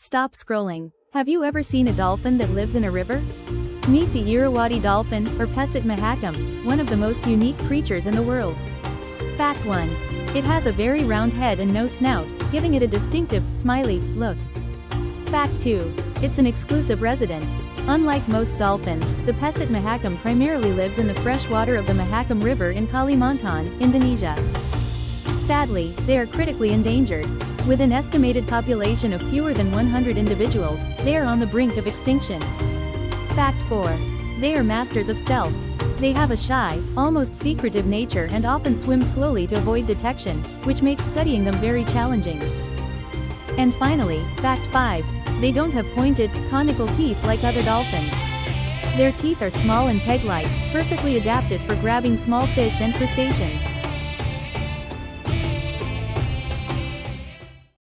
Stop scrolling. Have you ever seen a dolphin that lives in a river? Meet the Irrawaddy dolphin, or Pesut mahakam, one of the most unique creatures in the world. Fact 1. It has a very round head and no snout, giving it a distinctive, smiley, look. Fact 2. It's an exclusive resident. Unlike most dolphins, the Pesut mahakam primarily lives in the freshwater of the Mahakam River in Kalimantan, Indonesia. Sadly, they are critically endangered. With an estimated population of fewer than 100 individuals, they are on the brink of extinction. Fact 4. They are masters of stealth. They have a shy, almost secretive nature and often swim slowly to avoid detection, which makes studying them very challenging. And finally, fact 5. They don't have pointed, conical teeth like other dolphins. Their teeth are small and peg-like, perfectly adapted for grabbing small fish and crustaceans.